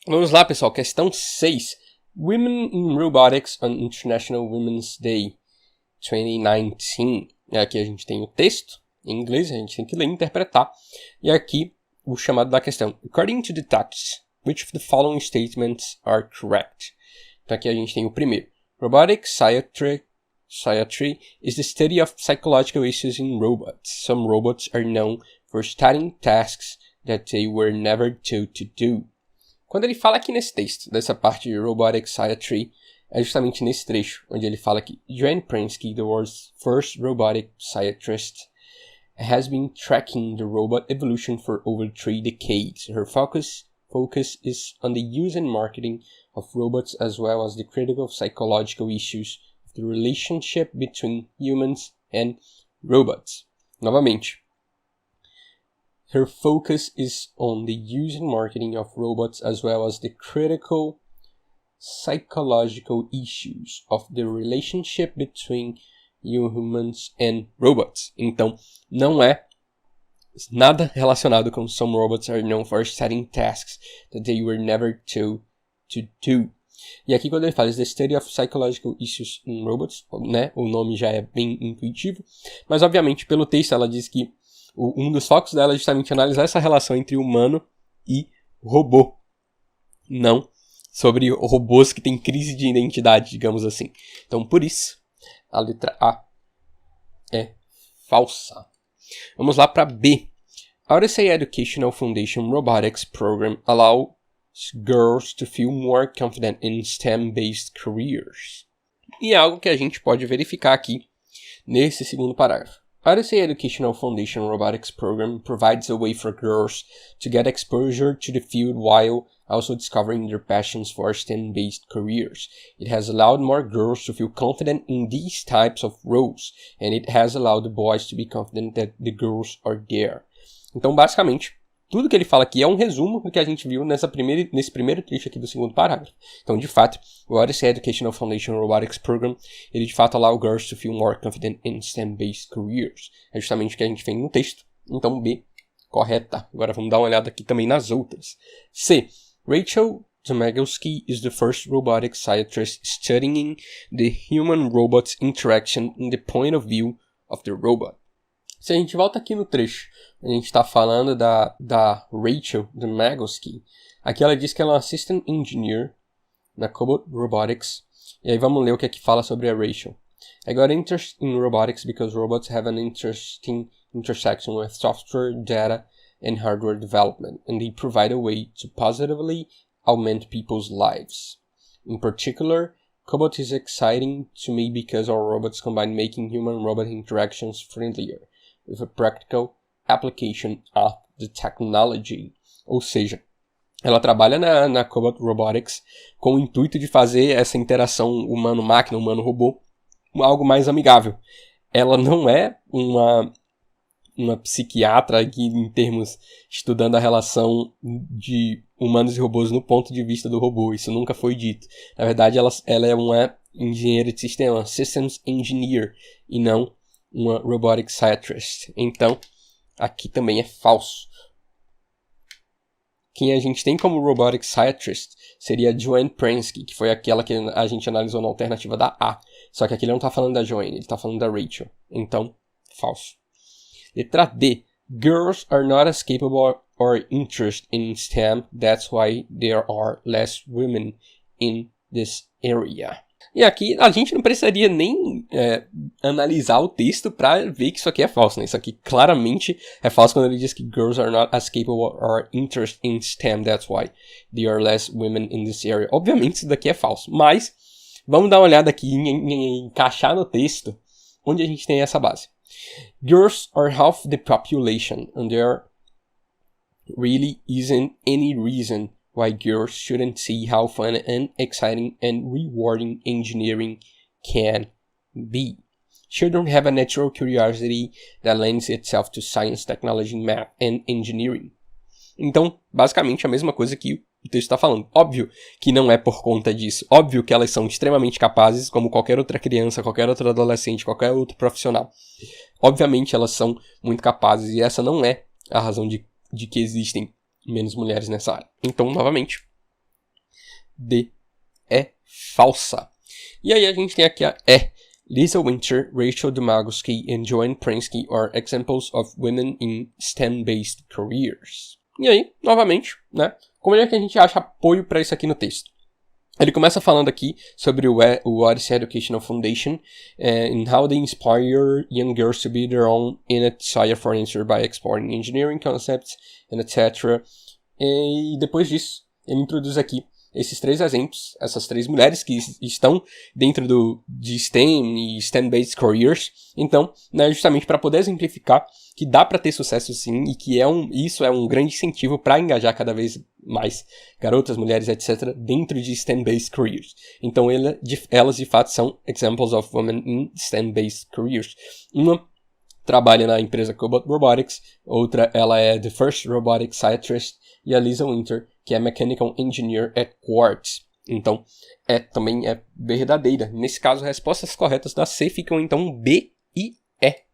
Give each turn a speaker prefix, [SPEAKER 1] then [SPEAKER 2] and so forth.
[SPEAKER 1] Vamos lá, pessoal. Questão 6. Women in Robotics on International Women's Day 2019. E aqui a gente tem o texto em inglês, a gente tem que ler e interpretar. E aqui o chamado da questão. According to the text, which of the following statements are correct? Então aqui a gente tem o primeiro. Robotic psychiatry is the study of psychological issues in robots. Some robots are known for studying tasks that they were never told to do. Quando ele fala aqui nesse texto, dessa parte de Robotic Psychiatry, é justamente nesse trecho, onde ele fala que Joanne Prensky, the world's first robotic psychiatrist, has been tracking the robot evolution for over 3 decades. Her focus is on the use and marketing of robots as well as the critical psychological issues of the relationship between humans and robots. Novamente. Her focus is on the use and marketing of robots as well as the critical psychological issues of the relationship between humans and robots. Então, não é nada relacionado com some robots are known for studying tasks that they were never told to do. E aqui quando ele fala the study of psychological issues in robots, né, o nome já é bem intuitivo, mas obviamente pelo texto ela diz que um dos focos dela é justamente analisar essa relação entre humano e robô. Não sobre robôs que têm crise de identidade, digamos assim. Então, por isso, a letra A é falsa. Vamos lá para B. Odyssey Educational Foundation Robotics Program allows girls to feel more confident in STEM-based careers. E é algo que a gente pode verificar aqui nesse segundo parágrafo. Odyssey Educational Foundation Robotics Program provides a way for girls to get exposure to the field while also discovering their passions for STEM-based careers. It has allowed more girls to feel confident in these types of roles, and it has allowed the boys to be confident that the girls are there. Então, basicamente, tudo que ele fala aqui é um resumo do que a gente viu nesse primeiro trecho aqui do segundo parágrafo. Então, de fato, o Odyssey Educational Foundation Robotics Program, ele de fato allow girls to feel more confident in STEM-based careers. É justamente o que a gente tem no texto. Então, B, correta. Agora vamos dar uma olhada aqui também nas outras. C. Rachel Domagowski is the first robotic psychiatrist studying the human-robot interaction in the point of view of the robot. Se a gente volta aqui no trecho, a gente está falando da Rachel Domagowski. Aqui ela diz que ela é uma Assistant Engineer na Cobot Robotics. E aí vamos ler o que aqui fala sobre a Rachel. I got interest in robotics because robots have an interesting intersection with software, data, and hardware development, and they provide a way to positively augment people's lives. In particular, Cobot is exciting to me because our robots combine making human-robot interactions friendlier with a practical application of the technology. Ou seja, ela trabalha na Cobot Robotics com o intuito de fazer essa interação humano-máquina, humano-robô, algo mais amigável. Ela não é uma psiquiatra aqui em termos estudando a relação de humanos e robôs no ponto de vista do robô. Isso nunca foi dito. Na verdade, ela é uma engenheira de sistema, Systems Engineer, e não uma Robotic Psychiatrist. Então, aqui também é falso. Quem a gente tem como Robotic Psychiatrist seria a Joanne Prensky, que foi aquela que a gente analisou na alternativa da A. Só que aqui ele não está falando da Joanne, ele está falando da Rachel. Então, falso. Letra D. Girls are not as capable or interested in STEM. That's why there are less women in this area. E aqui a gente não precisaria nem analisar o texto para ver que isso aqui é falso, né? Isso aqui claramente é falso quando ele diz que girls are not as capable or interested in STEM. That's why there are less women in this area. Obviamente isso daqui é falso, mas vamos dar uma olhada aqui em encaixar no texto onde a gente tem essa base. Girls are half the population, and there really isn't any reason why girls shouldn't see how fun and exciting and rewarding engineering can be. Children have a natural curiosity that lends itself to science, technology, math, and engineering. Então, basicamente a mesma coisa que o texto está falando. Óbvio que não é por conta disso. Óbvio que elas são extremamente capazes, como qualquer outra criança, qualquer outro adolescente, qualquer outro profissional. Obviamente elas são muito capazes e essa não é a razão de que existem menos mulheres nessa área. Então, novamente, D é falsa. E aí a gente tem aqui a E. Lisa Winter, Rachel Domagowski and Joanne Prensky are examples of women in STEM-based careers. E aí, novamente, né? Como é que a gente acha apoio para isso aqui no texto? Ele começa falando aqui sobre o Odyssey Educational Foundation and how they inspire young girls to be their own innate desire for answer by exploring engineering concepts and etc. E depois disso, ele introduz aqui esses 3 exemplos, essas 3 mulheres que estão dentro de STEM e STEM-based careers. Então, né, justamente para poder exemplificar que dá para ter sucesso sim e que isso é um grande incentivo para engajar cada vez mais garotas, mulheres, etc. dentro de STEM-based careers. Então, elas de fato são examples of women in STEM-based careers. Uma trabalha na empresa Cobalt Robotics, outra ela é the first robotic scientist, e a Lisa Winter, que é Mechanical Engineer at Quartz. Então, também é verdadeira. Nesse caso, respostas corretas da C ficam então B e E.